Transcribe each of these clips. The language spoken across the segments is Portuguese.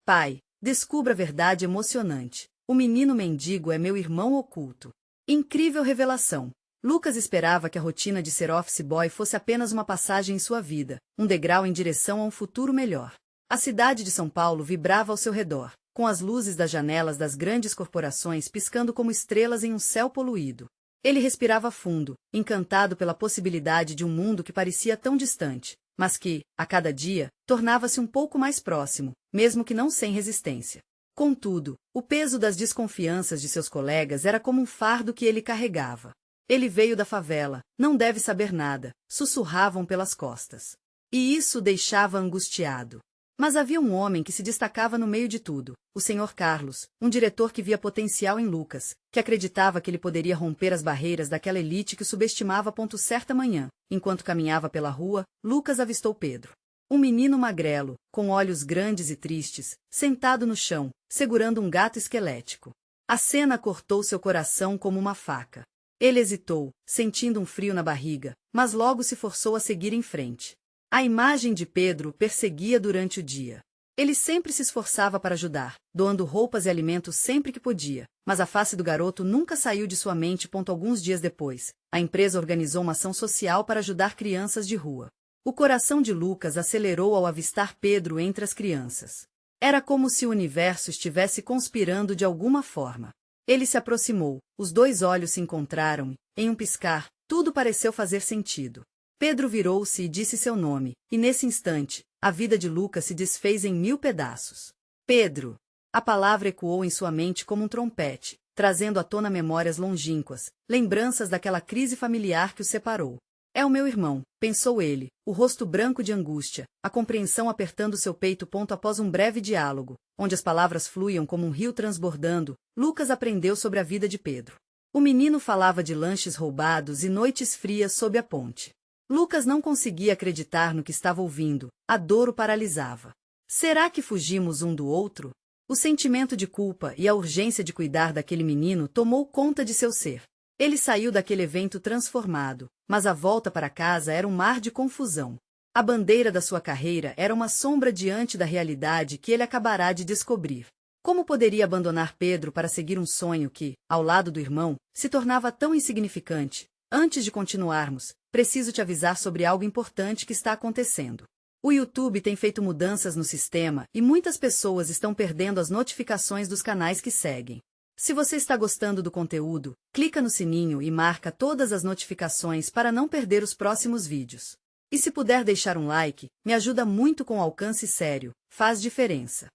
Pai, descubra a verdade emocionante. O menino mendigo é meu irmão oculto. Incrível revelação. Lucas esperava que a rotina de ser office boy fosse apenas uma passagem em sua vida, um degrau em direção a um futuro melhor. A cidade de São Paulo vibrava ao seu redor, com as luzes das janelas das grandes corporações piscando como estrelas em um céu poluído. Ele respirava fundo, encantado pela possibilidade de um mundo que parecia tão distante, mas que, a cada dia, tornava-se um pouco mais próximo, mesmo que não sem resistência. Contudo, o peso das desconfianças de seus colegas era como um fardo que ele carregava. Ele veio da favela, não deve saber nada, sussurravam pelas costas. E isso o deixava angustiado. Mas havia um homem que se destacava no meio de tudo, o Sr. Carlos, um diretor que via potencial em Lucas, que acreditava que ele poderia romper as barreiras daquela elite que o subestimava. Certa manhã, enquanto caminhava pela rua, Lucas avistou Pedro. Um menino magrelo, com olhos grandes e tristes, sentado no chão, segurando um gato esquelético. A cena cortou seu coração como uma faca. Ele hesitou, sentindo um frio na barriga, mas logo se forçou a seguir em frente. A imagem de Pedro o perseguia durante o dia. Ele sempre se esforçava para ajudar, doando roupas e alimentos sempre que podia, mas a face do garoto nunca saiu de sua mente. Alguns dias depois, a empresa organizou uma ação social para ajudar crianças de rua. O coração de Lucas acelerou ao avistar Pedro entre as crianças. Era como se o universo estivesse conspirando de alguma forma. Ele se aproximou, os dois olhos se encontraram e, em um piscar, tudo pareceu fazer sentido. Pedro virou-se e disse seu nome, e nesse instante, a vida de Lucas se desfez em 1000 pedaços. Pedro! A palavra ecoou em sua mente como um trompete, trazendo à tona memórias longínquas, lembranças daquela crise familiar que o separou. É o meu irmão, pensou ele, o rosto branco de angústia, a compreensão apertando seu peito. Após um breve diálogo, onde as palavras fluíam como um rio transbordando, Lucas aprendeu sobre a vida de Pedro. O menino falava de lanches roubados e noites frias sob a ponte. Lucas não conseguia acreditar no que estava ouvindo, a dor o paralisava. Será que fugimos um do outro? O sentimento de culpa e a urgência de cuidar daquele menino tomou conta de seu ser. Ele saiu daquele evento transformado, mas a volta para casa era um mar de confusão. A bandeira da sua carreira era uma sombra diante da realidade que ele acabará de descobrir. Como poderia abandonar Pedro para seguir um sonho que, ao lado do irmão, se tornava tão insignificante? Antes de continuarmos, preciso te avisar sobre algo importante que está acontecendo. O YouTube tem feito mudanças no sistema e muitas pessoas estão perdendo as notificações dos canais que seguem. Se você está gostando do conteúdo, clica no sininho e marca todas as notificações para não perder os próximos vídeos. E se puder deixar um like, me ajuda muito com alcance sério, faz diferença.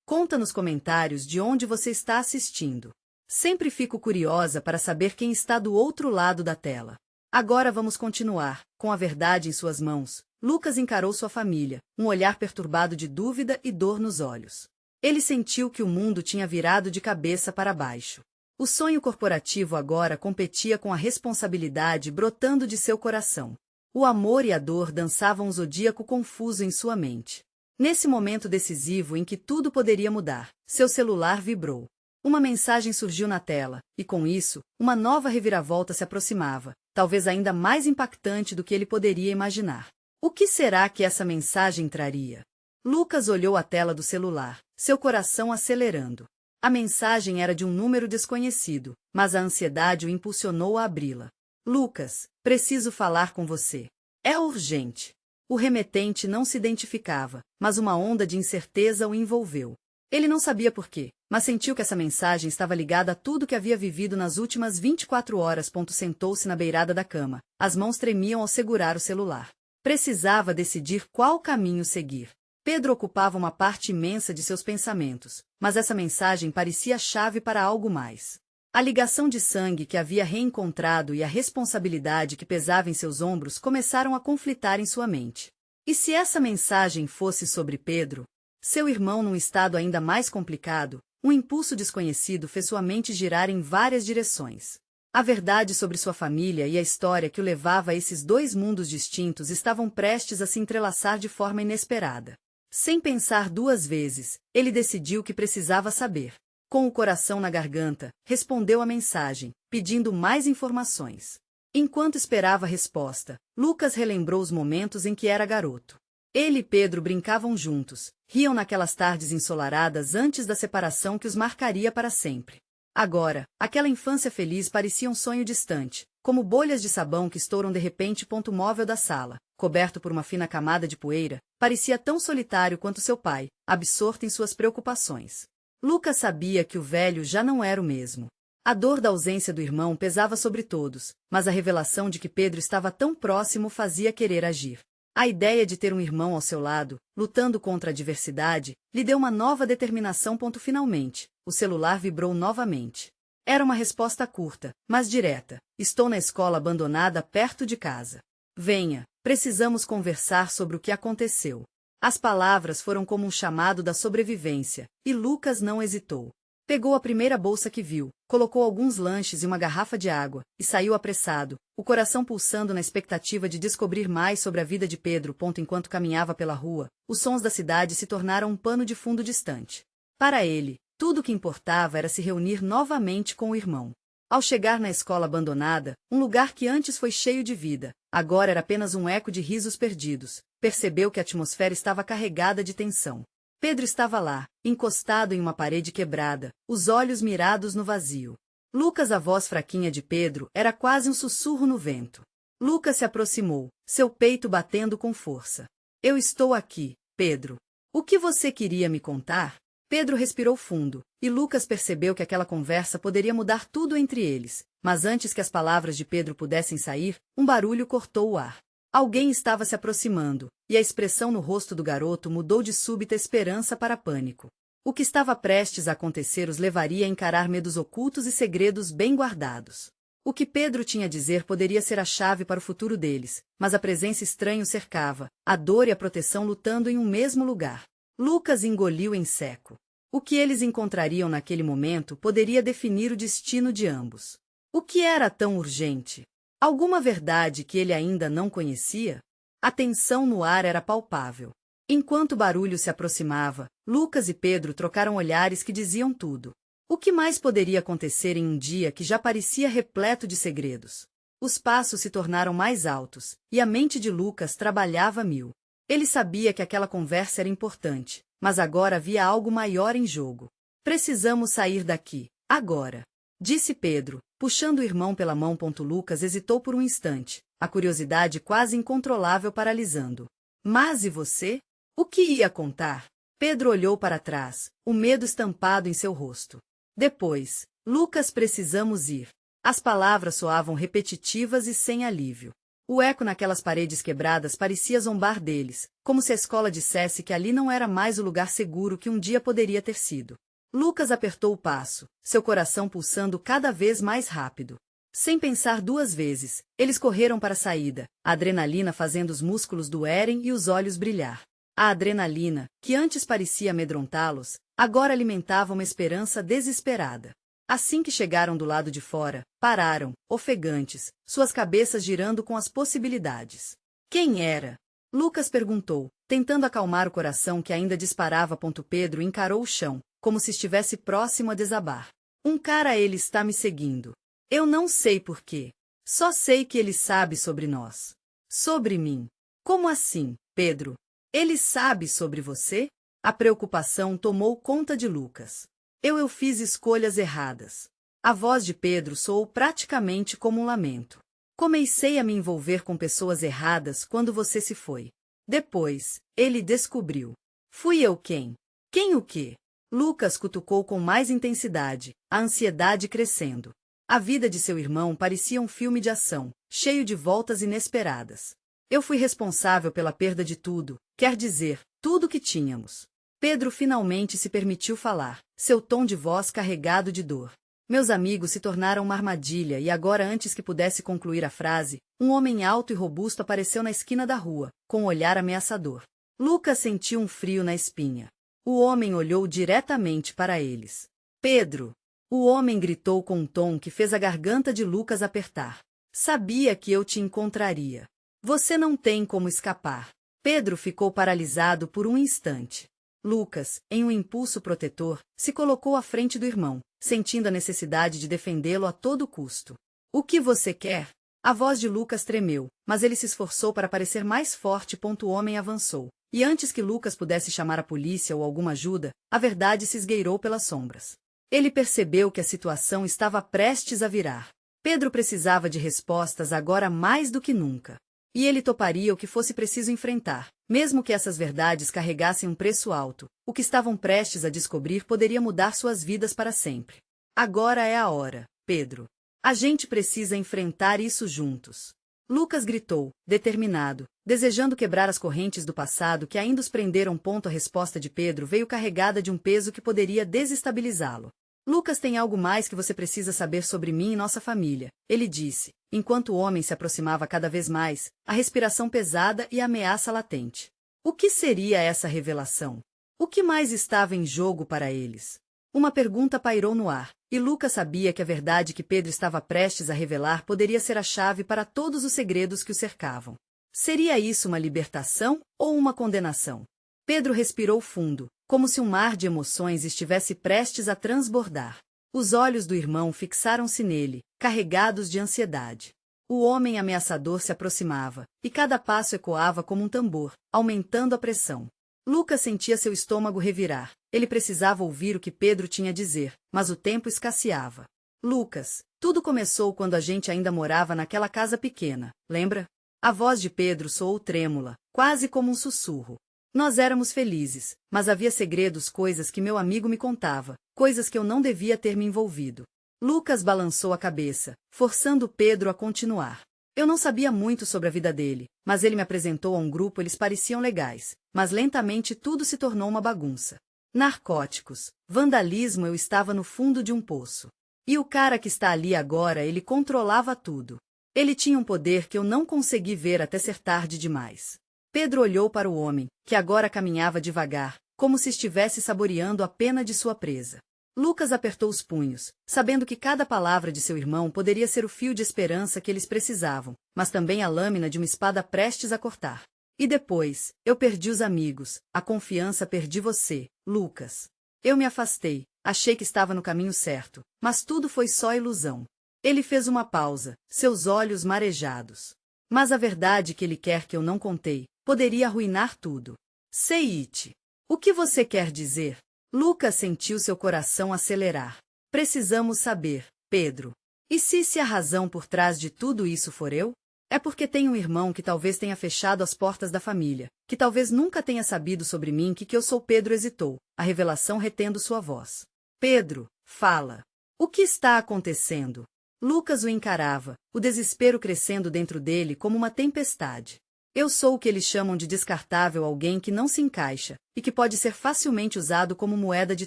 Conta nos comentários de onde você está assistindo. Sempre fico curiosa para saber quem está do outro lado da tela. Agora vamos continuar, com a verdade em suas mãos. Lucas encarou sua família, um olhar perturbado de dúvida e dor nos olhos. Ele sentiu que o mundo tinha virado de cabeça para baixo. O sonho corporativo agora competia com a responsabilidade brotando de seu coração. O amor e a dor dançavam um zodíaco confuso em sua mente. Nesse momento decisivo em que tudo poderia mudar, seu celular vibrou. Uma mensagem surgiu na tela, e com isso, uma nova reviravolta se aproximava, talvez ainda mais impactante do que ele poderia imaginar. O que será que essa mensagem traria? Lucas olhou a tela do celular, seu coração acelerando. A mensagem era de um número desconhecido, mas a ansiedade o impulsionou a abri-la. Lucas, preciso falar com você. É urgente. O remetente não se identificava, mas uma onda de incerteza o envolveu. Ele não sabia por quê, mas sentiu que essa mensagem estava ligada a tudo que havia vivido nas últimas 24 horas. Sentou-se na beirada da cama, as mãos tremiam ao segurar o celular. Precisava decidir qual caminho seguir. Pedro ocupava uma parte imensa de seus pensamentos, mas essa mensagem parecia a chave para algo mais. A ligação de sangue que havia reencontrado e a responsabilidade que pesava em seus ombros começaram a conflitar em sua mente. E se essa mensagem fosse sobre Pedro? Seu irmão num estado ainda mais complicado, um impulso desconhecido fez sua mente girar em várias direções. A verdade sobre sua família e a história que o levava a esses dois mundos distintos estavam prestes a se entrelaçar de forma inesperada. Sem pensar duas vezes, ele decidiu que precisava saber. Com o coração na garganta, respondeu a mensagem, pedindo mais informações. Enquanto esperava a resposta, Lucas relembrou os momentos em que era garoto. Ele e Pedro brincavam juntos, riam naquelas tardes ensolaradas antes da separação que os marcaria para sempre. Agora, aquela infância feliz parecia um sonho distante, como bolhas de sabão que estouram de repente. Ponto móvel da sala, coberto por uma fina camada de poeira, parecia tão solitário quanto seu pai, absorto em suas preocupações. Lucas sabia que o velho já não era o mesmo. A dor da ausência do irmão pesava sobre todos, mas a revelação de que Pedro estava tão próximo fazia querer agir. A ideia de ter um irmão ao seu lado, lutando contra a adversidade, lhe deu uma nova determinação. Finalmente, o celular vibrou novamente. Era uma resposta curta, mas direta. Estou na escola abandonada perto de casa. Venha, precisamos conversar sobre o que aconteceu. As palavras foram como um chamado da sobrevivência, e Lucas não hesitou. Pegou a primeira bolsa que viu, colocou alguns lanches e uma garrafa de água, e saiu apressado, o coração pulsando na expectativa de descobrir mais sobre a vida de Pedro. Enquanto caminhava pela rua, os sons da cidade se tornaram um pano de fundo distante. Para ele, tudo o que importava era se reunir novamente com o irmão. Ao chegar na escola abandonada, um lugar que antes foi cheio de vida, agora era apenas um eco de risos perdidos, percebeu que a atmosfera estava carregada de tensão. Pedro estava lá, encostado em uma parede quebrada, os olhos mirados no vazio. Lucas, a voz fraquinha de Pedro, era quase um sussurro no vento. Lucas se aproximou, seu peito batendo com força. Eu estou aqui, Pedro. O que você queria me contar? Pedro respirou fundo, e Lucas percebeu que aquela conversa poderia mudar tudo entre eles, mas antes que as palavras de Pedro pudessem sair, um barulho cortou o ar. Alguém estava se aproximando, e a expressão no rosto do garoto mudou de súbita esperança para pânico. O que estava prestes a acontecer os levaria a encarar medos ocultos e segredos bem guardados. O que Pedro tinha a dizer poderia ser a chave para o futuro deles, mas a presença estranha o cercava, a dor e a proteção lutando em um mesmo lugar. Lucas engoliu em seco. O que eles encontrariam naquele momento poderia definir o destino de ambos. O que era tão urgente? Alguma verdade que ele ainda não conhecia? A tensão no ar era palpável. Enquanto o barulho se aproximava, Lucas e Pedro trocaram olhares que diziam tudo. O que mais poderia acontecer em um dia que já parecia repleto de segredos? Os passos se tornaram mais altos, e a mente de Lucas trabalhava a mil. Ele sabia que aquela conversa era importante, mas agora havia algo maior em jogo. Precisamos sair daqui, agora, disse Pedro, puxando o irmão pela mão. Lucas hesitou por um instante, a curiosidade quase incontrolável paralisando. Mas e você? O que ia contar? Pedro olhou para trás, o medo estampado em seu rosto. Depois, Lucas, precisamos ir. As palavras soavam repetitivas e sem alívio. O eco naquelas paredes quebradas parecia zombar deles, como se a escola dissesse que ali não era mais o lugar seguro que um dia poderia ter sido. Lucas apertou o passo, seu coração pulsando cada vez mais rápido. Sem pensar duas vezes, eles correram para a saída, a adrenalina fazendo os músculos doerem e os olhos brilhar. A adrenalina, que antes parecia amedrontá-los, agora alimentava uma esperança desesperada. Assim que chegaram do lado de fora, pararam, ofegantes, suas cabeças girando com as possibilidades. Quem era? Lucas perguntou, tentando acalmar o coração que ainda disparava. Pedro encarou o chão, como se estivesse próximo a desabar. Um cara, ele está me seguindo. Eu não sei por quê. Só sei que ele sabe sobre nós. Sobre mim. Como assim, Pedro? Ele sabe sobre você? A preocupação tomou conta de Lucas. Eu fiz escolhas erradas. A voz de Pedro soou praticamente como um lamento. Comecei a me envolver com pessoas erradas quando você se foi. Depois, ele descobriu. Fui eu quem? Quem o quê? Lucas cutucou com mais intensidade, a ansiedade crescendo. A vida de seu irmão parecia um filme de ação, cheio de voltas inesperadas. Eu fui responsável pela perda de tudo, quer dizer, tudo que tínhamos. Pedro finalmente se permitiu falar, seu tom de voz carregado de dor. Meus amigos se tornaram uma armadilha e agora, antes que pudesse concluir a frase, um homem alto e robusto apareceu na esquina da rua, com um olhar ameaçador. Lucas sentiu um frio na espinha. O homem olhou diretamente para eles. Pedro! O homem gritou com um tom que fez a garganta de Lucas apertar. Sabia que eu te encontraria. Você não tem como escapar. Pedro ficou paralisado por um instante. Lucas, em um impulso protetor, se colocou à frente do irmão, sentindo a necessidade de defendê-lo a todo custo. O que você quer? A voz de Lucas tremeu, mas ele se esforçou para parecer mais forte. O homem avançou, E antes que Lucas pudesse chamar a polícia ou alguma ajuda, a verdade se esgueirou pelas sombras. Ele percebeu que a situação estava prestes a virar. Pedro precisava de respostas agora mais do que nunca. E ele toparia o que fosse preciso enfrentar, mesmo que essas verdades carregassem um preço alto. O que estavam prestes a descobrir poderia mudar suas vidas para sempre. Agora é a hora, Pedro. A gente precisa enfrentar isso juntos. Lucas gritou, determinado, desejando quebrar as correntes do passado que ainda os prenderam. A resposta de Pedro veio carregada de um peso que poderia desestabilizá-lo. Lucas, tem algo mais que você precisa saber sobre mim e nossa família, ele disse, enquanto o homem se aproximava cada vez mais, a respiração pesada e a ameaça latente. O que seria essa revelação? O que mais estava em jogo para eles? Uma pergunta pairou no ar, e Lucas sabia que a verdade que Pedro estava prestes a revelar poderia ser a chave para todos os segredos que o cercavam. Seria isso uma libertação ou uma condenação? Pedro respirou fundo, como se um mar de emoções estivesse prestes a transbordar. Os olhos do irmão fixaram-se nele, carregados de ansiedade. O homem ameaçador se aproximava, e cada passo ecoava como um tambor, aumentando a pressão. Lucas sentia seu estômago revirar. Ele precisava ouvir o que Pedro tinha a dizer, mas o tempo escasseava. Lucas, tudo começou quando a gente ainda morava naquela casa pequena, lembra? A voz de Pedro soou trêmula, quase como um sussurro. Nós éramos felizes, mas havia segredos, coisas que meu amigo me contava, coisas que eu não devia ter me envolvido. Lucas balançou a cabeça, forçando Pedro a continuar. Eu não sabia muito sobre a vida dele, mas ele me apresentou a um grupo. Eles pareciam legais, mas lentamente tudo se tornou uma bagunça. Narcóticos, vandalismo. Eu estava no fundo de um poço. E o cara que está ali agora, ele controlava tudo. Ele tinha um poder que eu não consegui ver até ser tarde demais. Pedro olhou para o homem, que agora caminhava devagar, como se estivesse saboreando a pena de sua presa. Lucas apertou os punhos, sabendo que cada palavra de seu irmão poderia ser o fio de esperança que eles precisavam, mas também a lâmina de uma espada prestes a cortar. E depois, eu perdi os amigos, a confiança, perdi você, Lucas. Eu me afastei, achei que estava no caminho certo, mas tudo foi só ilusão. Ele fez uma pausa, seus olhos marejados. Mas a verdade que ele quer que eu não contei, poderia arruinar tudo. Sei it. O que você quer dizer? Lucas sentiu seu coração acelerar. Precisamos saber, Pedro. E se a razão por trás de tudo isso for eu? É porque tenho um irmão que talvez tenha fechado as portas da família, que talvez nunca tenha sabido sobre mim que eu sou. Pedro hesitou, a revelação retendo sua voz. Pedro, fala. O que está acontecendo? Lucas o encarava, o desespero crescendo dentro dele como uma tempestade. Eu sou o que eles chamam de descartável, alguém que não se encaixa, e que pode ser facilmente usado como moeda de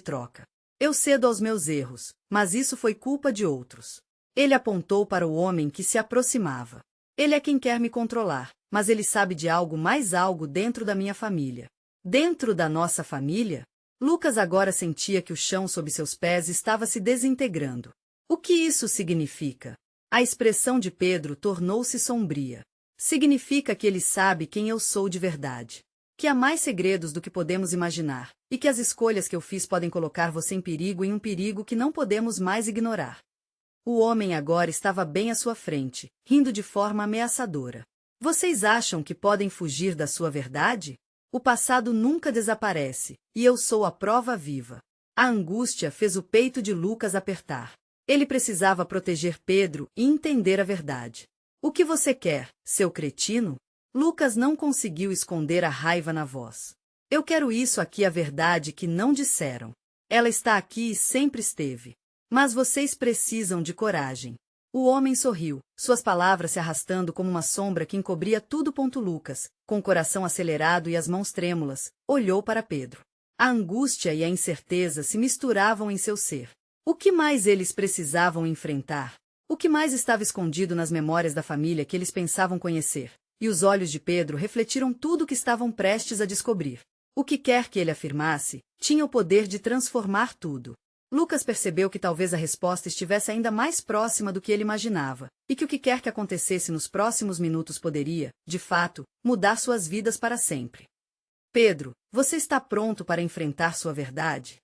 troca. Eu cedo aos meus erros, mas isso foi culpa de outros. Ele apontou para o homem que se aproximava. Ele é quem quer me controlar, mas ele sabe de algo mais, algo dentro da minha família. Dentro da nossa família? Lucas agora sentia que o chão sob seus pés estava se desintegrando. O que isso significa? A expressão de Pedro tornou-se sombria. Significa que ele sabe quem eu sou de verdade. Que há mais segredos do que podemos imaginar, e que as escolhas que eu fiz podem colocar você em um perigo que não podemos mais ignorar. O homem agora estava bem à sua frente, rindo de forma ameaçadora. Vocês acham que podem fugir da sua verdade? O passado nunca desaparece, e eu sou a prova viva. A angústia fez o peito de Lucas apertar. Ele precisava proteger Pedro e entender a verdade. O que você quer, seu cretino? Lucas não conseguiu esconder a raiva na voz. Eu quero isso aqui, a verdade que não disseram. Ela está aqui e sempre esteve. Mas vocês precisam de coragem. O homem sorriu, suas palavras se arrastando como uma sombra que encobria tudo. Lucas, com o coração acelerado e as mãos trêmulas, olhou para Pedro. A angústia e a incerteza se misturavam em seu ser. O que mais eles precisavam enfrentar? O que mais estava escondido nas memórias da família que eles pensavam conhecer? E os olhos de Pedro refletiram tudo o que estavam prestes a descobrir. O que quer que ele afirmasse, tinha o poder de transformar tudo. Lucas percebeu que talvez a resposta estivesse ainda mais próxima do que ele imaginava, e que o que quer que acontecesse nos próximos minutos poderia, de fato, mudar suas vidas para sempre. Pedro, você está pronto para enfrentar sua verdade?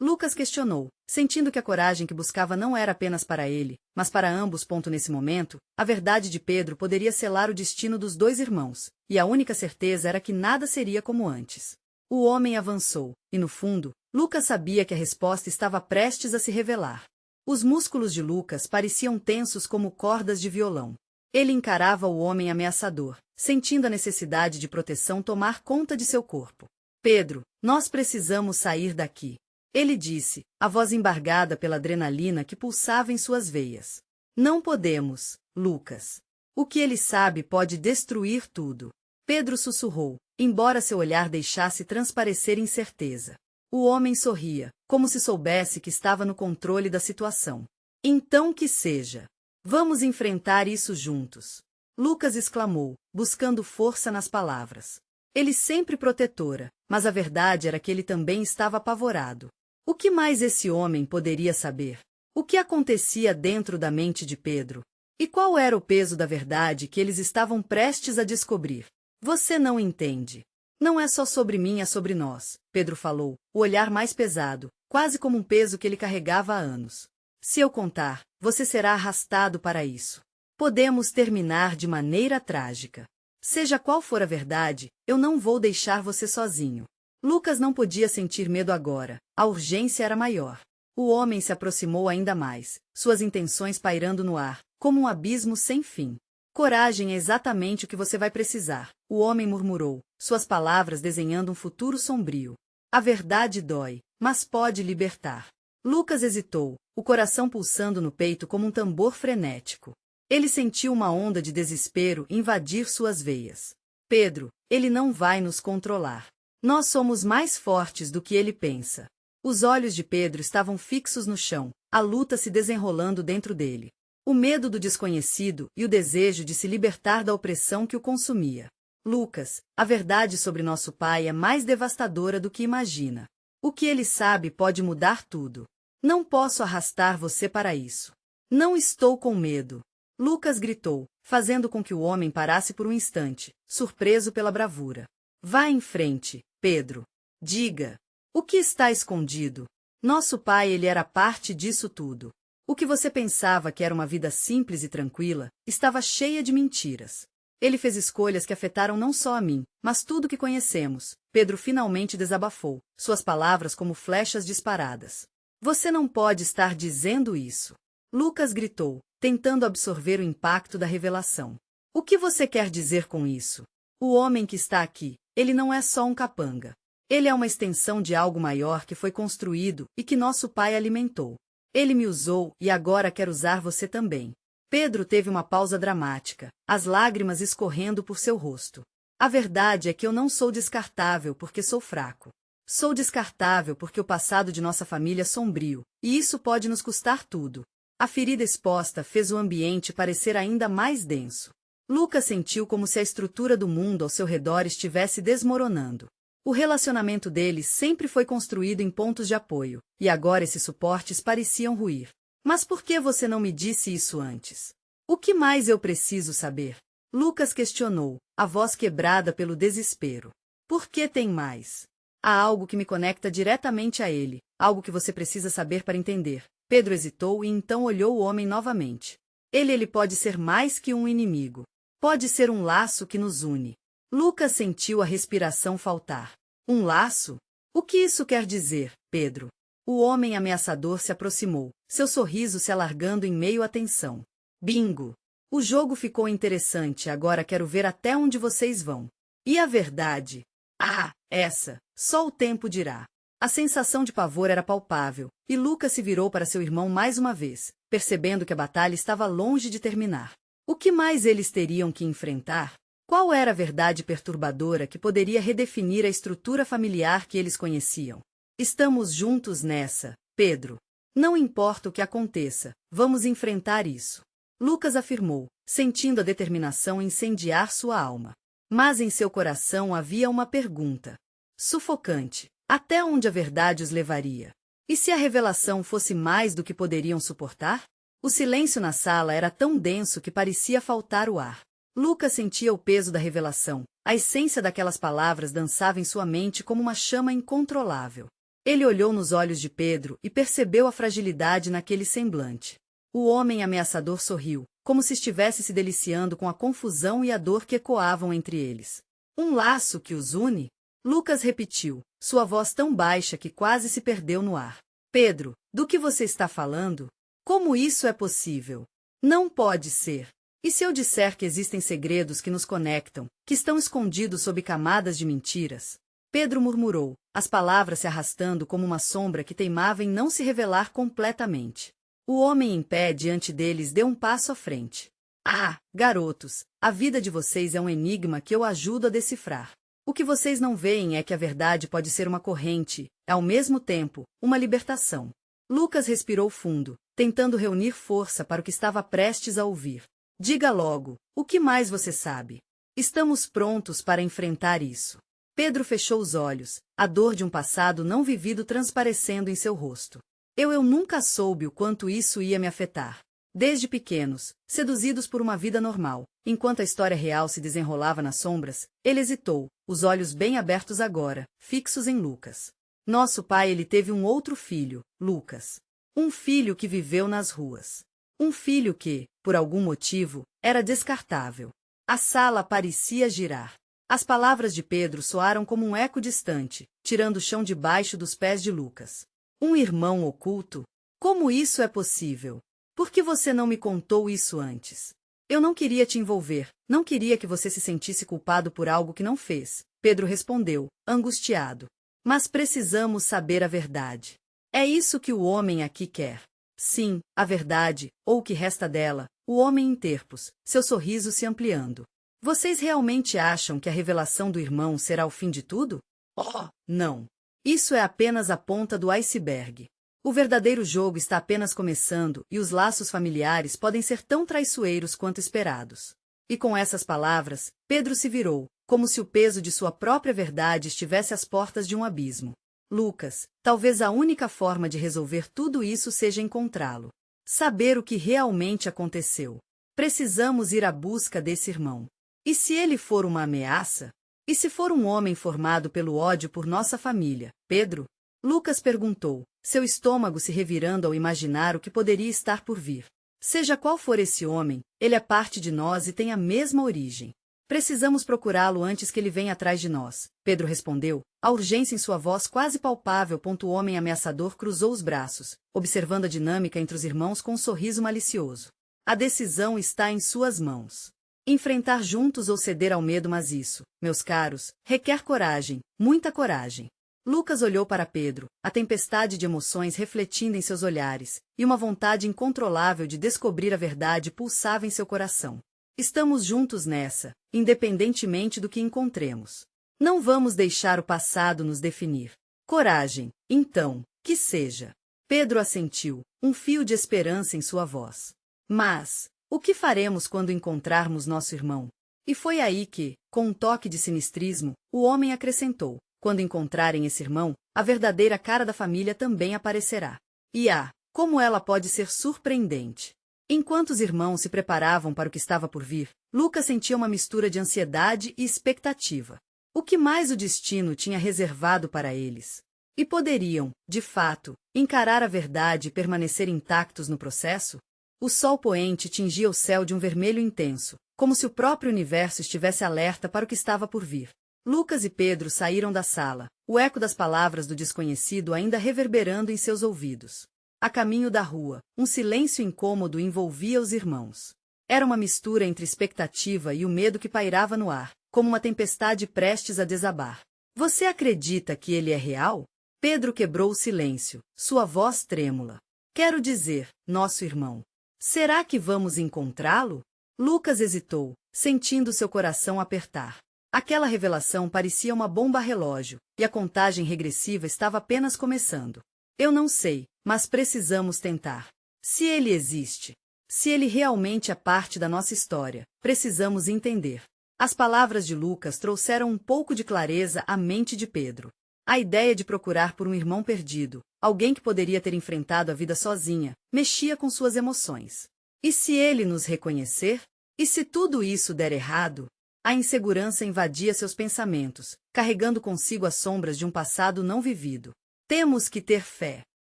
Lucas questionou, sentindo que a coragem que buscava não era apenas para ele, mas para ambos. Nesse momento, a verdade de Pedro poderia selar o destino dos dois irmãos, e a única certeza era que nada seria como antes. O homem avançou, e no fundo, Lucas sabia que a resposta estava prestes a se revelar. Os músculos de Lucas pareciam tensos como cordas de violão. Ele encarava o homem ameaçador, sentindo a necessidade de proteção tomar conta de seu corpo. Pedro, nós precisamos sair daqui. Ele disse, a voz embargada pela adrenalina que pulsava em suas veias. Não podemos, Lucas. O que ele sabe pode destruir tudo. Pedro sussurrou, embora seu olhar deixasse transparecer incerteza. O homem sorria, como se soubesse que estava no controle da situação. Então que seja. Vamos enfrentar isso juntos. Lucas exclamou, buscando força nas palavras. Ele sempre protetora, mas a verdade era que ele também estava apavorado. O que mais esse homem poderia saber? O que acontecia dentro da mente de Pedro? E qual era o peso da verdade que eles estavam prestes a descobrir? Você não entende. Não é só sobre mim, é sobre nós, Pedro falou, o olhar mais pesado, quase como um peso que ele carregava há anos. Se eu contar, você será arrastado para isso. Podemos terminar de maneira trágica. Seja qual for a verdade, eu não vou deixar você sozinho. Lucas não podia sentir medo agora, a urgência era maior. O homem se aproximou ainda mais, suas intenções pairando no ar, como um abismo sem fim. Coragem é exatamente o que você vai precisar, o homem murmurou, suas palavras desenhando um futuro sombrio. A verdade dói, mas pode libertar. Lucas hesitou, o coração pulsando no peito como um tambor frenético. Ele sentiu uma onda de desespero invadir suas veias. Pedro, ele não vai nos controlar. Nós somos mais fortes do que ele pensa. Os olhos de Pedro estavam fixos no chão, a luta se desenrolando dentro dele. O medo do desconhecido e o desejo de se libertar da opressão que o consumia. Lucas, a verdade sobre nosso pai é mais devastadora do que imagina. O que ele sabe pode mudar tudo. Não posso arrastar você para isso. Não estou com medo. Lucas gritou, fazendo com que o homem parasse por um instante, surpreso pela bravura. Vá em frente, Pedro. Diga. O que está escondido? Nosso pai, ele era parte disso tudo. O que você pensava que era uma vida simples e tranquila, estava cheia de mentiras. Ele fez escolhas que afetaram não só a mim, mas tudo que conhecemos. Pedro finalmente desabafou, suas palavras como flechas disparadas. Você não pode estar dizendo isso. Lucas gritou, tentando absorver o impacto da revelação. O que você quer dizer com isso? O homem que está aqui, ele não é só um capanga. Ele é uma extensão de algo maior que foi construído e que nosso pai alimentou. Ele me usou e agora quer usar você também. Pedro teve uma pausa dramática, as lágrimas escorrendo por seu rosto. A verdade é que eu não sou descartável porque sou fraco. Sou descartável porque o passado de nossa família é sombrio, e isso pode nos custar tudo. A ferida exposta fez o ambiente parecer ainda mais denso. Lucas sentiu como se a estrutura do mundo ao seu redor estivesse desmoronando. O relacionamento deles sempre foi construído em pontos de apoio, e agora esses suportes pareciam ruir. Mas por que você não me disse isso antes? O que mais eu preciso saber? Lucas questionou, a voz quebrada pelo desespero. Por que tem mais? Há algo que me conecta diretamente a ele, algo que você precisa saber para entender. Pedro hesitou e então olhou o homem novamente. Ele pode ser mais que um inimigo. Pode ser um laço que nos une. Lucas sentiu a respiração faltar. Um laço? O que isso quer dizer, Pedro? O homem ameaçador se aproximou, seu sorriso se alargando em meio à tensão. Bingo! O jogo ficou interessante, agora quero ver até onde vocês vão. E a verdade? Ah, essa! Só o tempo dirá. A sensação de pavor era palpável, e Lucas se virou para seu irmão mais uma vez, percebendo que a batalha estava longe de terminar. O que mais eles teriam que enfrentar? Qual era a verdade perturbadora que poderia redefinir a estrutura familiar que eles conheciam? Estamos juntos nessa, Pedro. Não importa o que aconteça, vamos enfrentar isso. Lucas afirmou, sentindo a determinação incendiar sua alma. Mas em seu coração havia uma pergunta. Sufocante. Até onde a verdade os levaria? E se a revelação fosse mais do que poderiam suportar? O silêncio na sala era tão denso que parecia faltar o ar. Lucas sentia o peso da revelação. A essência daquelas palavras dançava em sua mente como uma chama incontrolável. Ele olhou nos olhos de Pedro e percebeu a fragilidade naquele semblante. O homem ameaçador sorriu, como se estivesse se deliciando com a confusão e a dor que ecoavam entre eles. Um laço que os une? Lucas repetiu, sua voz tão baixa que quase se perdeu no ar. Pedro, do que você está falando? Como isso é possível? Não pode ser. E se eu disser que existem segredos que nos conectam, que estão escondidos sob camadas de mentiras? Pedro murmurou, as palavras se arrastando como uma sombra que teimava em não se revelar completamente. O homem em pé diante deles deu um passo à frente. Ah, garotos, a vida de vocês é um enigma que eu ajudo a decifrar. O que vocês não veem é que a verdade pode ser uma corrente, ao mesmo tempo, uma libertação. Lucas respirou fundo, tentando reunir força para o que estava prestes a ouvir. Diga logo, o que mais você sabe? Estamos prontos para enfrentar isso. Pedro fechou os olhos, a dor de um passado não vivido transparecendo em seu rosto. Eu nunca soube o quanto isso ia me afetar. Desde pequenos, seduzidos por uma vida normal, enquanto a história real se desenrolava nas sombras, ele hesitou, os olhos bem abertos agora, fixos em Lucas. Nosso pai ele teve um outro filho, Lucas. Um filho que viveu nas ruas. Um filho que, por algum motivo, era descartável. A sala parecia girar. As palavras de Pedro soaram como um eco distante, tirando o chão debaixo dos pés de Lucas. Um irmão oculto? Como isso é possível? Por que você não me contou isso antes? Eu não queria te envolver, não queria que você se sentisse culpado por algo que não fez, Pedro respondeu, angustiado. Mas precisamos saber a verdade. É isso que o homem aqui quer. Sim, a verdade, ou o que resta dela, o homem interpôs, seu sorriso se ampliando. Vocês realmente acham que a revelação do irmão será o fim de tudo? Oh, não. Isso é apenas a ponta do iceberg. O verdadeiro jogo está apenas começando e os laços familiares podem ser tão traiçoeiros quanto esperados. E com essas palavras, Pedro se virou, como se o peso de sua própria verdade estivesse às portas de um abismo. Lucas, talvez a única forma de resolver tudo isso seja encontrá-lo. Saber o que realmente aconteceu. Precisamos ir à busca desse irmão. E se ele for uma ameaça? E se for um homem formado pelo ódio por nossa família, Pedro? Lucas perguntou, seu estômago se revirando ao imaginar o que poderia estar por vir. Seja qual for esse homem, ele é parte de nós e tem a mesma origem. Precisamos procurá-lo antes que ele venha atrás de nós, Pedro respondeu, a urgência em sua voz quase palpável. O homem ameaçador cruzou os braços, observando a dinâmica entre os irmãos com um sorriso malicioso. A decisão está em suas mãos. Enfrentar juntos ou ceder ao medo, mas isso, meus caros, requer coragem, muita coragem. Lucas olhou para Pedro, a tempestade de emoções refletindo em seus olhares, e uma vontade incontrolável de descobrir a verdade pulsava em seu coração. Estamos juntos nessa, independentemente do que encontremos. Não vamos deixar o passado nos definir. Coragem, então, que seja. Pedro assentiu, um fio de esperança em sua voz. Mas, o que faremos quando encontrarmos nosso irmão? E foi aí que, com um toque de sinistrismo, o homem acrescentou, quando encontrarem esse irmão, a verdadeira cara da família também aparecerá. E como ela pode ser surpreendente. Enquanto os irmãos se preparavam para o que estava por vir, Lucas sentia uma mistura de ansiedade e expectativa. O que mais o destino tinha reservado para eles? E poderiam, de fato, encarar a verdade e permanecer intactos no processo? O sol poente tingia o céu de um vermelho intenso, como se o próprio universo estivesse alerta para o que estava por vir. Lucas e Pedro saíram da sala, o eco das palavras do desconhecido ainda reverberando em seus ouvidos. A caminho da rua, um silêncio incômodo envolvia os irmãos. Era uma mistura entre expectativa e o medo que pairava no ar, como uma tempestade prestes a desabar. Você acredita que ele é real? Pedro quebrou o silêncio, sua voz trêmula. Quero dizer, nosso irmão. Será que vamos encontrá-lo? Lucas hesitou, sentindo seu coração apertar. Aquela revelação parecia uma bomba relógio, e a contagem regressiva estava apenas começando. Eu não sei, mas precisamos tentar. Se ele existe, se ele realmente é parte da nossa história, precisamos entender. As palavras de Lucas trouxeram um pouco de clareza à mente de Pedro. A ideia de procurar por um irmão perdido, alguém que poderia ter enfrentado a vida sozinha, mexia com suas emoções. E se ele nos reconhecer? E se tudo isso der errado? A insegurança invadia seus pensamentos, carregando consigo as sombras de um passado não vivido. Temos que ter fé.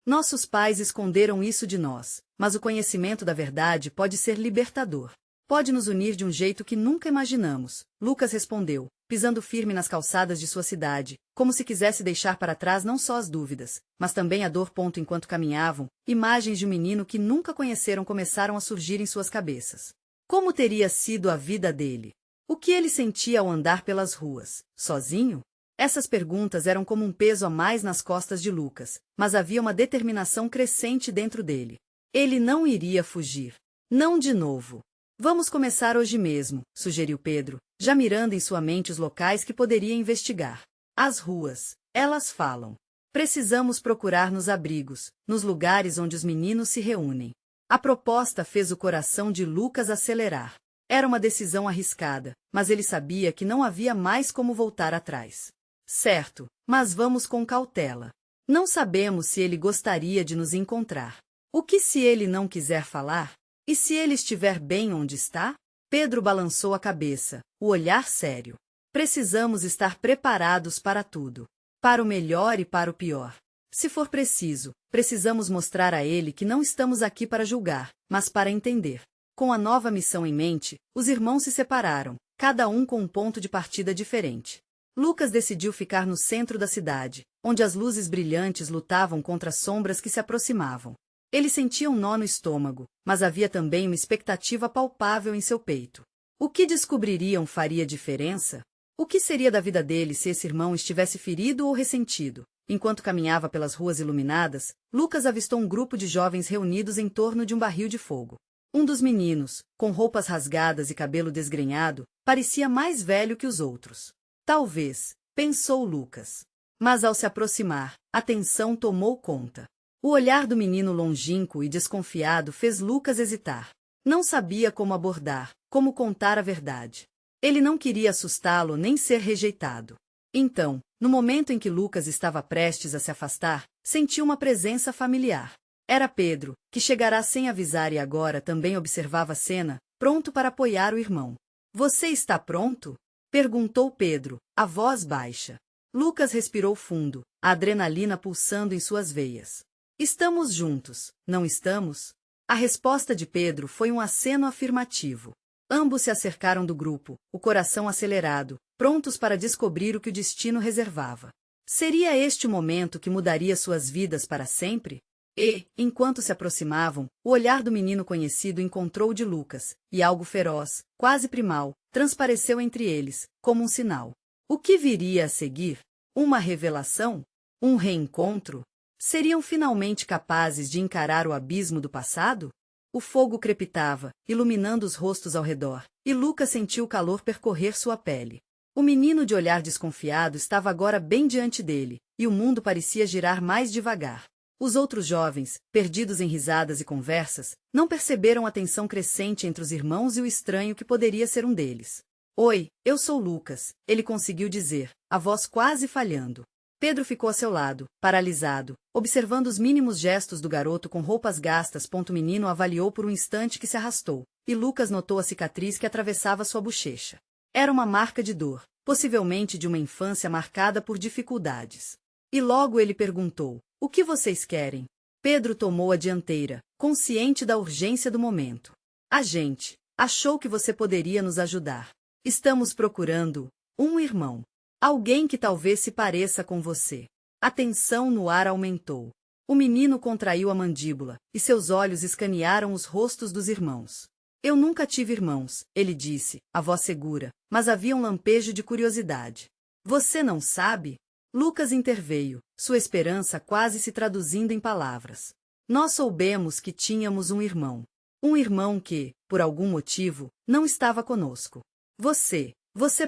Nossos pais esconderam isso de nós, mas o conhecimento da verdade pode ser libertador. Pode nos unir de um jeito que nunca imaginamos, Lucas respondeu, pisando firme nas calçadas de sua cidade, como se quisesse deixar para trás não só as dúvidas, mas também a dor. Enquanto caminhavam, imagens de um menino que nunca conheceram começaram a surgir em suas cabeças. Como teria sido a vida dele? O que ele sentia ao andar pelas ruas? Sozinho? Essas perguntas eram como um peso a mais nas costas de Lucas, mas havia uma determinação crescente dentro dele. Ele não iria fugir. Não de novo. Vamos começar hoje mesmo, sugeriu Pedro, já mirando em sua mente os locais que poderia investigar. As ruas, elas falam. Precisamos procurar nos abrigos, nos lugares onde os meninos se reúnem. A proposta fez o coração de Lucas acelerar. Era uma decisão arriscada, mas ele sabia que não havia mais como voltar atrás. Certo, mas vamos com cautela. Não sabemos se ele gostaria de nos encontrar. O que se ele não quiser falar? E se ele estiver bem onde está? Pedro balançou a cabeça, o olhar sério. Precisamos estar preparados para tudo. Para o melhor e para o pior. Se for preciso, precisamos mostrar a ele que não estamos aqui para julgar, mas para entender. Com a nova missão em mente, os irmãos se separaram, cada um com um ponto de partida diferente. Lucas decidiu ficar no centro da cidade, onde as luzes brilhantes lutavam contra as sombras que se aproximavam. Ele sentia um nó no estômago, mas havia também uma expectativa palpável em seu peito. O que descobririam faria diferença? O que seria da vida dele se esse irmão estivesse ferido ou ressentido? Enquanto caminhava pelas ruas iluminadas, Lucas avistou um grupo de jovens reunidos em torno de um barril de fogo. Um dos meninos, com roupas rasgadas e cabelo desgrenhado, parecia mais velho que os outros. Talvez, pensou Lucas. Mas ao se aproximar, a tensão tomou conta. O olhar do menino longínquo e desconfiado fez Lucas hesitar. Não sabia como abordar, como contar a verdade. Ele não queria assustá-lo nem ser rejeitado. Então, no momento em que Lucas estava prestes a se afastar, sentiu uma presença familiar. Era Pedro, que chegará sem avisar e agora também observava a cena, pronto para apoiar o irmão. Você está pronto? Perguntou Pedro, a voz baixa. Lucas respirou fundo, a adrenalina pulsando em suas veias. Estamos juntos, não estamos? A resposta de Pedro foi um aceno afirmativo. Ambos se acercaram do grupo, o coração acelerado, prontos para descobrir o que o destino reservava. Seria este o momento que mudaria suas vidas para sempre? E, enquanto se aproximavam, o olhar do menino conhecido encontrou o de Lucas, e algo feroz, quase primal, transpareceu entre eles, como um sinal. O que viria a seguir? Uma revelação? Um reencontro? Seriam finalmente capazes de encarar o abismo do passado? O fogo crepitava, iluminando os rostos ao redor, e Lucas sentiu o calor percorrer sua pele. O menino de olhar desconfiado estava agora bem diante dele, e o mundo parecia girar mais devagar. Os outros jovens, perdidos em risadas e conversas, não perceberam a tensão crescente entre os irmãos e o estranho que poderia ser um deles. Oi, eu sou Lucas, ele conseguiu dizer, a voz quase falhando. Pedro ficou a seu lado, paralisado, observando os mínimos gestos do garoto com roupas gastas. O menino avaliou por um instante que se arrastou, e Lucas notou a cicatriz que atravessava sua bochecha. Era uma marca de dor, possivelmente de uma infância marcada por dificuldades. E logo ele perguntou, o que vocês querem? Pedro tomou a dianteira, consciente da urgência do momento. A gente achou que você poderia nos ajudar. Estamos procurando um irmão. Alguém que talvez se pareça com você. A tensão no ar aumentou. O menino contraiu a mandíbula, e seus olhos escanearam os rostos dos irmãos. Eu nunca tive irmãos, ele disse, a voz segura, mas havia um lampejo de curiosidade. Você não sabe? Lucas interveio, sua esperança quase se traduzindo em palavras. Nós soubemos que tínhamos um irmão. Um irmão que, por algum motivo, não estava conosco. Você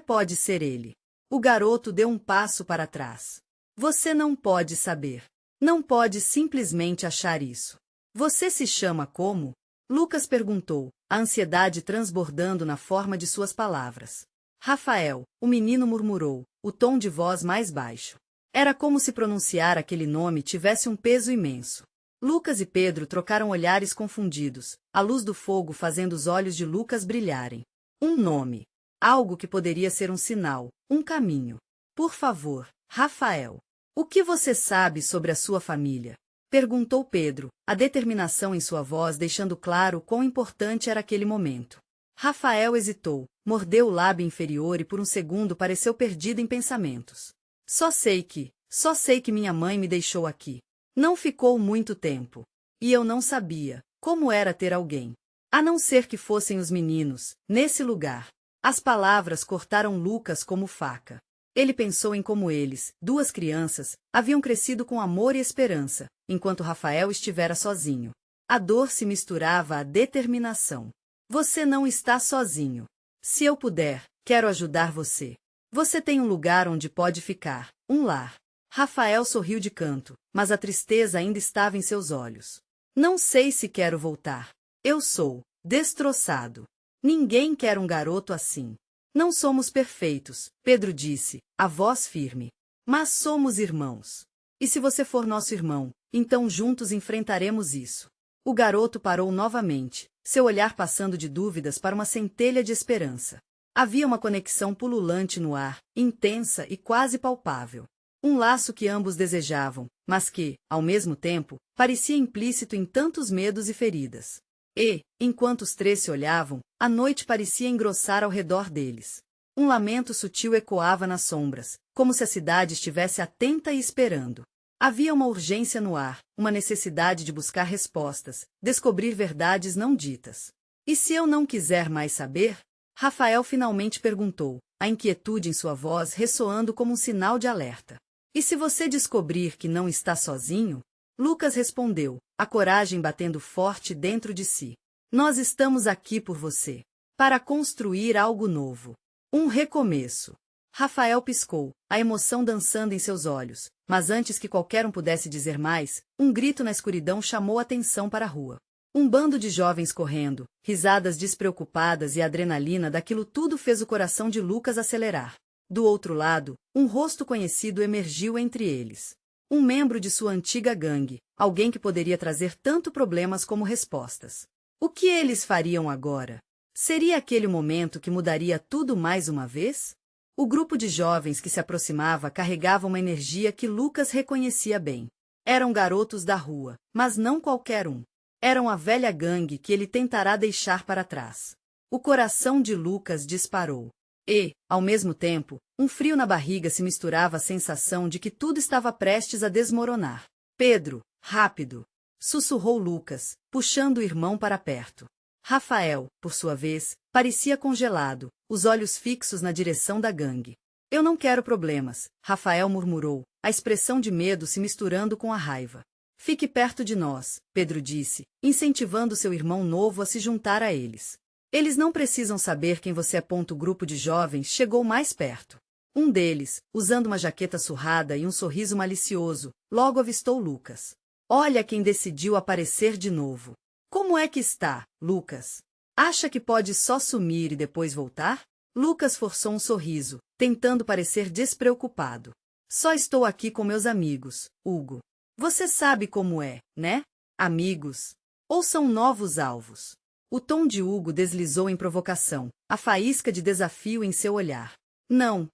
pode ser ele. O garoto deu um passo para trás. Você não pode saber. Não pode simplesmente achar isso. Você se chama como? Lucas perguntou, a ansiedade transbordando na forma de suas palavras. Rafael, o menino murmurou, o tom de voz mais baixo. Era como se pronunciar aquele nome tivesse um peso imenso. Lucas e Pedro trocaram olhares confundidos, a luz do fogo fazendo os olhos de Lucas brilharem. Um nome. Algo que poderia ser um sinal, um caminho. Por favor, Rafael. O que você sabe sobre a sua família? Perguntou Pedro, a determinação em sua voz deixando claro quão importante era aquele momento. Rafael hesitou, mordeu o lábio inferior e por um segundo pareceu perdido em pensamentos. Só sei que minha mãe me deixou aqui. Não ficou muito tempo. E eu não sabia como era ter alguém. A não ser que fossem os meninos, nesse lugar. As palavras cortaram Lucas como faca. Ele pensou em como eles, duas crianças, haviam crescido com amor e esperança, enquanto Rafael estivera sozinho. A dor se misturava à determinação. Você não está sozinho. Se eu puder, quero ajudar você. Você tem um lugar onde pode ficar, um lar. Rafael sorriu de canto, mas a tristeza ainda estava em seus olhos. Não sei se quero voltar. Eu sou destroçado. Ninguém quer um garoto assim. Não somos perfeitos, Pedro disse, a voz firme. Mas somos irmãos. E se você for nosso irmão, então juntos enfrentaremos isso. O garoto parou novamente, seu olhar passando de dúvidas para uma centelha de esperança. Havia uma conexão pululante no ar, intensa e quase palpável. Um laço que ambos desejavam, mas que, ao mesmo tempo, parecia implícito em tantos medos e feridas. E, enquanto os três se olhavam, a noite parecia engrossar ao redor deles. Um lamento sutil ecoava nas sombras, como se a cidade estivesse atenta e esperando. Havia uma urgência no ar, uma necessidade de buscar respostas, descobrir verdades não ditas. E se eu não quiser mais saber? Rafael finalmente perguntou, a inquietude em sua voz ressoando como um sinal de alerta. E se você descobrir que não está sozinho? Lucas respondeu, a coragem batendo forte dentro de si. Nós estamos aqui por você. Para construir algo novo. Um recomeço. Rafael piscou, a emoção dançando em seus olhos, mas antes que qualquer um pudesse dizer mais, um grito na escuridão chamou a atenção para a rua. Um bando de jovens correndo, risadas despreocupadas e a adrenalina daquilo tudo fez o coração de Lucas acelerar. Do outro lado, um rosto conhecido emergiu entre eles. Um membro de sua antiga gangue, alguém que poderia trazer tanto problemas como respostas. O que eles fariam agora? Seria aquele momento que mudaria tudo mais uma vez? O grupo de jovens que se aproximava carregava uma energia que Lucas reconhecia bem. Eram garotos da rua, mas não qualquer um. Eram a velha gangue que ele tentará deixar para trás. O coração de Lucas disparou. E, ao mesmo tempo, um frio na barriga se misturava à sensação de que tudo estava prestes a desmoronar. Pedro, rápido! Sussurrou Lucas, puxando o irmão para perto. Rafael, por sua vez, parecia congelado, os olhos fixos na direção da gangue. Eu não quero problemas, Rafael murmurou, a expressão de medo se misturando com a raiva. Fique perto de nós, Pedro disse, incentivando seu irmão novo a se juntar a eles. Eles não precisam saber quem você é. O grupo de jovens chegou mais perto. Um deles, usando uma jaqueta surrada e um sorriso malicioso, logo avistou Lucas. Olha quem decidiu aparecer de novo. Como é que está, Lucas? Acha que pode só sumir e depois voltar? Lucas forçou um sorriso, tentando parecer despreocupado. Só estou aqui com meus amigos, Hugo. Você sabe como é, né? Amigos. Ou são novos alvos? O tom de Hugo deslizou em provocação, a faísca de desafio em seu olhar. Não,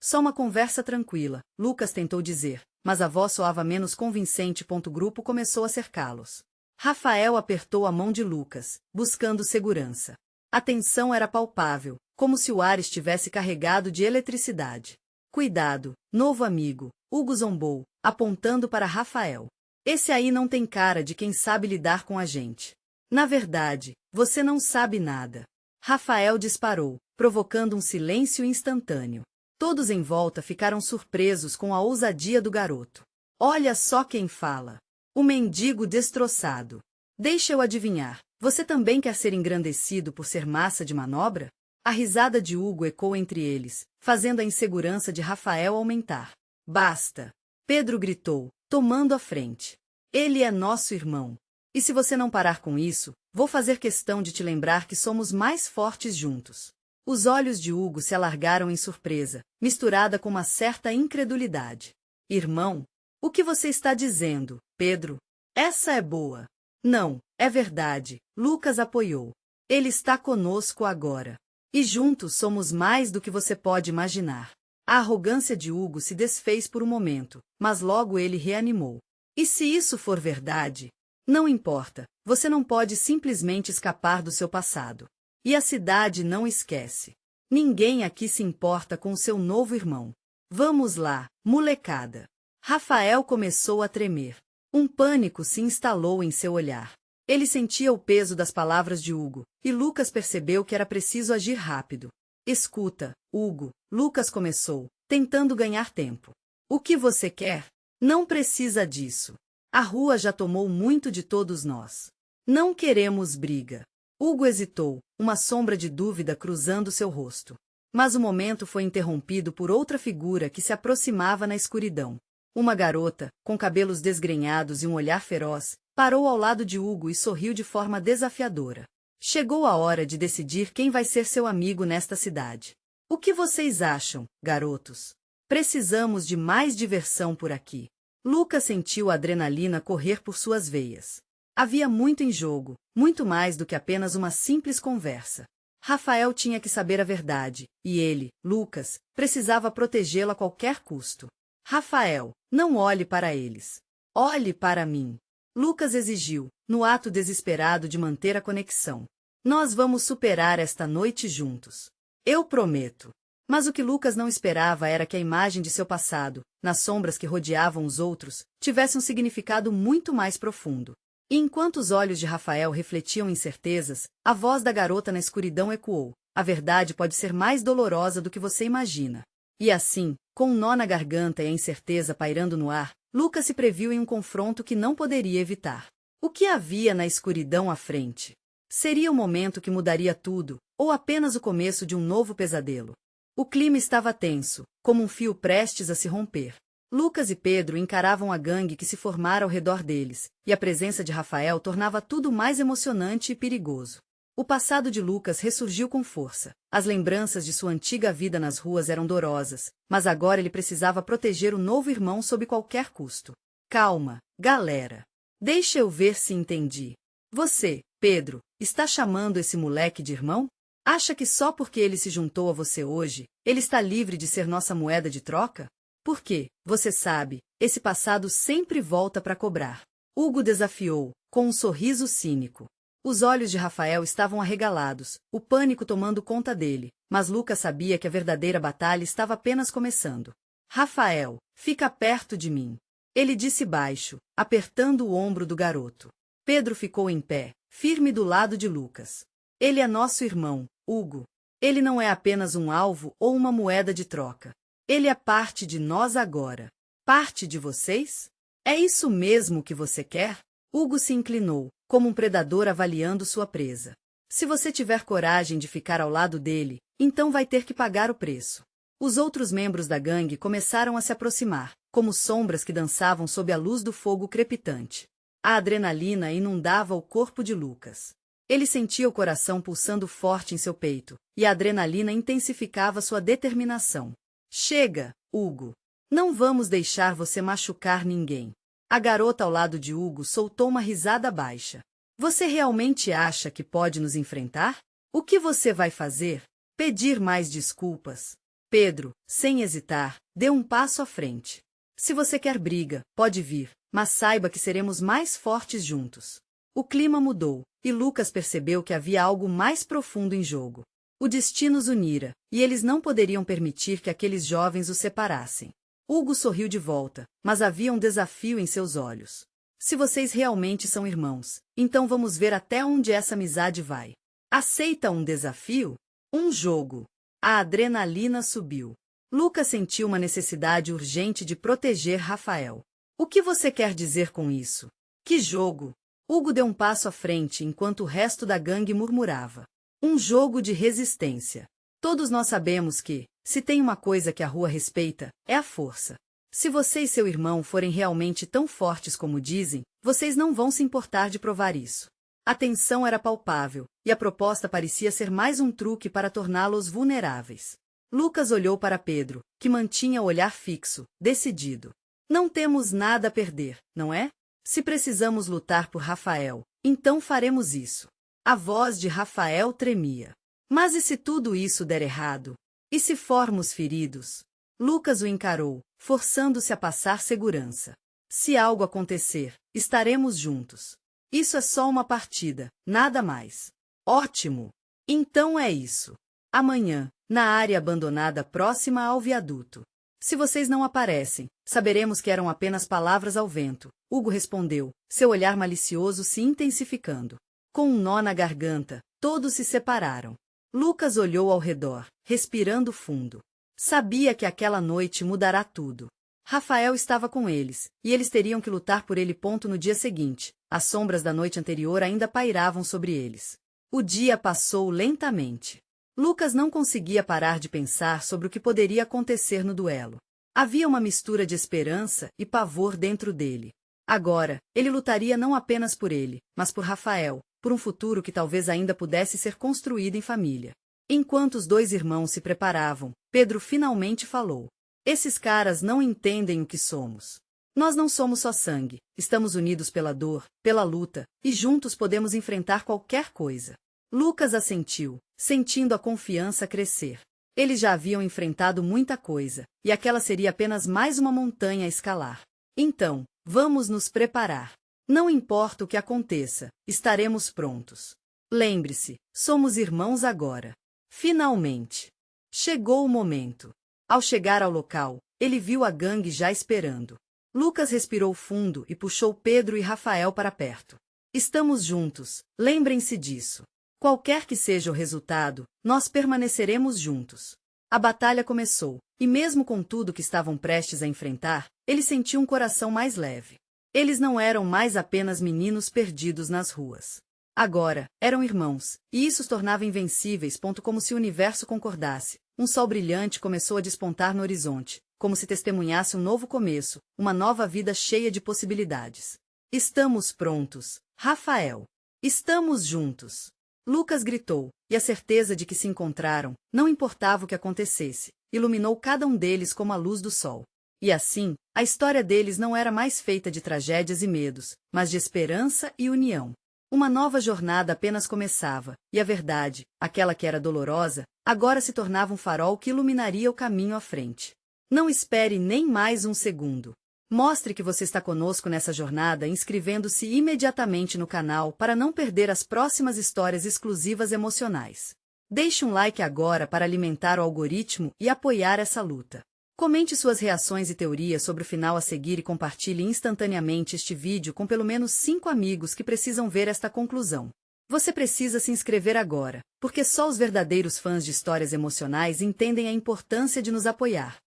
só uma conversa tranquila, Lucas tentou dizer, mas a voz soava menos convincente. O grupo começou a cercá-los. Rafael apertou a mão de Lucas, buscando segurança. A tensão era palpável, como se o ar estivesse carregado de eletricidade. Cuidado, novo amigo, Hugo zombou, apontando para Rafael. Esse aí não tem cara de quem sabe lidar com a gente. Na verdade, você não sabe nada. Rafael disparou, provocando um silêncio instantâneo. Todos em volta ficaram surpresos com a ousadia do garoto. Olha só quem fala. O mendigo destroçado. Deixa eu adivinhar, você também quer ser engrandecido por ser massa de manobra? A risada de Hugo ecoou entre eles, fazendo a insegurança de Rafael aumentar. Basta! Pedro gritou, tomando a frente. Ele é nosso irmão. E se você não parar com isso, vou fazer questão de te lembrar que somos mais fortes juntos. Os olhos de Hugo se alargaram em surpresa, misturada com uma certa incredulidade. Irmão? O que você está dizendo, Pedro? Essa é boa. Não, é verdade, Lucas apoiou. Ele está conosco agora. E juntos somos mais do que você pode imaginar. A arrogância de Hugo se desfez por um momento, mas logo ele reanimou. E se isso for verdade? Não importa, você não pode simplesmente escapar do seu passado. E a cidade não esquece. Ninguém aqui se importa com seu novo irmão. Vamos lá, molecada. Rafael começou a tremer. Um pânico se instalou em seu olhar. Ele sentia o peso das palavras de Hugo, e Lucas percebeu que era preciso agir rápido. Escuta, Hugo, Lucas começou, tentando ganhar tempo. O que você quer? Não precisa disso. A rua já tomou muito de todos nós. Não queremos briga. Hugo hesitou, uma sombra de dúvida cruzando seu rosto. Mas o momento foi interrompido por outra figura que se aproximava na escuridão. Uma garota, com cabelos desgrenhados e um olhar feroz, parou ao lado de Hugo e sorriu de forma desafiadora. Chegou a hora de decidir quem vai ser seu amigo nesta cidade. O que vocês acham, garotos? Precisamos de mais diversão por aqui. Lucas sentiu a adrenalina correr por suas veias. Havia muito em jogo, muito mais do que apenas uma simples conversa. Rafael tinha que saber a verdade, e ele, Lucas, precisava protegê-lo a qualquer custo. Rafael, não olhe para eles. Olhe para mim. Lucas exigiu, no ato desesperado de manter a conexão. Nós vamos superar esta noite juntos. Eu prometo. Mas o que Lucas não esperava era que a imagem de seu passado, nas sombras que rodeavam os outros, tivesse um significado muito mais profundo. E enquanto os olhos de Rafael refletiam incertezas, a voz da garota na escuridão ecoou. A verdade pode ser mais dolorosa do que você imagina. E assim, com um nó na garganta e a incerteza pairando no ar, Lucas se previu em um confronto que não poderia evitar. O que havia na escuridão à frente? Seria o momento que mudaria tudo, ou apenas o começo de um novo pesadelo? O clima estava tenso, como um fio prestes a se romper. Lucas e Pedro encaravam a gangue que se formara ao redor deles, e a presença de Rafael tornava tudo mais emocionante e perigoso. O passado de Lucas ressurgiu com força. As lembranças de sua antiga vida nas ruas eram dolorosas, mas agora ele precisava proteger o novo irmão sob qualquer custo. Calma, galera. Deixa eu ver se entendi. Você, Pedro, está chamando esse moleque de irmão? Acha que só porque ele se juntou a você hoje, ele está livre de ser nossa moeda de troca? Porque, você sabe, esse passado sempre volta para cobrar. Hugo desafiou, com um sorriso cínico. Os olhos de Rafael estavam arregalados, o pânico tomando conta dele, mas Lucas sabia que a verdadeira batalha estava apenas começando. Rafael, fica perto de mim. Ele disse baixo, apertando o ombro do garoto. Pedro ficou em pé, firme do lado de Lucas. Ele é nosso irmão, Hugo. Ele não é apenas um alvo ou uma moeda de troca. Ele é parte de nós agora. Parte de vocês? É isso mesmo que você quer? Hugo se inclinou, como um predador avaliando sua presa. Se você tiver coragem de ficar ao lado dele, então vai ter que pagar o preço. Os outros membros da gangue começaram a se aproximar, como sombras que dançavam sob a luz do fogo crepitante. A adrenalina inundava o corpo de Lucas. Ele sentia o coração pulsando forte em seu peito, e a adrenalina intensificava sua determinação. Chega, Hugo. Não vamos deixar você machucar ninguém. A garota ao lado de Hugo soltou uma risada baixa. Você realmente acha que pode nos enfrentar? O que você vai fazer? Pedir mais desculpas? Pedro, sem hesitar, deu um passo à frente. Se você quer briga, pode vir, mas saiba que seremos mais fortes juntos. O clima mudou, e Lucas percebeu que havia algo mais profundo em jogo. O destino os unira, e eles não poderiam permitir que aqueles jovens os separassem. Hugo sorriu de volta, mas havia um desafio em seus olhos. Se vocês realmente são irmãos, então vamos ver até onde essa amizade vai. Aceita um desafio? Um jogo. A adrenalina subiu. Lucas sentiu uma necessidade urgente de proteger Rafael. O que você quer dizer com isso? Que jogo? Hugo deu um passo à frente enquanto o resto da gangue murmurava. Um jogo de resistência. Todos nós sabemos que, se tem uma coisa que a rua respeita, é a força. Se você e seu irmão forem realmente tão fortes como dizem, vocês não vão se importar de provar isso. A tensão era palpável, e a proposta parecia ser mais um truque para torná-los vulneráveis. Lucas olhou para Pedro, que mantinha o olhar fixo, decidido. Não temos nada a perder, não é? Se precisamos lutar por Rafael, então faremos isso. A voz de Rafael tremia. Mas e se tudo isso der errado? E se formos feridos? Lucas o encarou, forçando-se a passar segurança. Se algo acontecer, estaremos juntos. Isso é só uma partida, nada mais. Ótimo! Então é isso. Amanhã, na área abandonada próxima ao viaduto. Se vocês não aparecem, saberemos que eram apenas palavras ao vento, Hugo respondeu, seu olhar malicioso se intensificando. Com um nó na garganta, todos se separaram. Lucas olhou ao redor, respirando fundo. Sabia que aquela noite mudará tudo. Rafael estava com eles, e eles teriam que lutar por ele. No dia seguinte, as sombras da noite anterior ainda pairavam sobre eles. O dia passou lentamente. Lucas não conseguia parar de pensar sobre o que poderia acontecer no duelo. Havia uma mistura de esperança e pavor dentro dele. Agora, ele lutaria não apenas por ele, mas por Rafael, por um futuro que talvez ainda pudesse ser construído em família. Enquanto os dois irmãos se preparavam, Pedro finalmente falou. Esses caras não entendem o que somos. Nós não somos só sangue, estamos unidos pela dor, pela luta, e juntos podemos enfrentar qualquer coisa. Lucas assentiu, sentindo a confiança crescer. Eles já haviam enfrentado muita coisa, e aquela seria apenas mais uma montanha a escalar. Então, vamos nos preparar. Não importa o que aconteça, estaremos prontos. Lembre-se, somos irmãos agora. Finalmente. Chegou o momento. Ao chegar ao local, ele viu a gangue já esperando. Lucas respirou fundo e puxou Pedro e Rafael para perto. Estamos juntos, lembrem-se disso. Qualquer que seja o resultado, nós permaneceremos juntos. A batalha começou, e mesmo com tudo que estavam prestes a enfrentar, ele sentiu um coração mais leve. Eles não eram mais apenas meninos perdidos nas ruas. Agora, eram irmãos, e isso os tornava invencíveis. Como se o universo concordasse, um sol brilhante começou a despontar no horizonte, como se testemunhasse um novo começo, uma nova vida cheia de possibilidades. Estamos prontos, Rafael. Estamos juntos. Lucas gritou, e a certeza de que se encontraram, não importava o que acontecesse, iluminou cada um deles como a luz do sol. E assim, a história deles não era mais feita de tragédias e medos, mas de esperança e união. Uma nova jornada apenas começava, e a verdade, aquela que era dolorosa, agora se tornava um farol que iluminaria o caminho à frente. Não espere nem mais um segundo. Mostre que você está conosco nessa jornada inscrevendo-se imediatamente no canal para não perder as próximas histórias exclusivas emocionais. Deixe um like agora para alimentar o algoritmo e apoiar essa luta. Comente suas reações e teorias sobre o final a seguir e compartilhe instantaneamente este vídeo com pelo menos 5 amigos que precisam ver esta conclusão. Você precisa se inscrever agora, porque só os verdadeiros fãs de histórias emocionais entendem a importância de nos apoiar.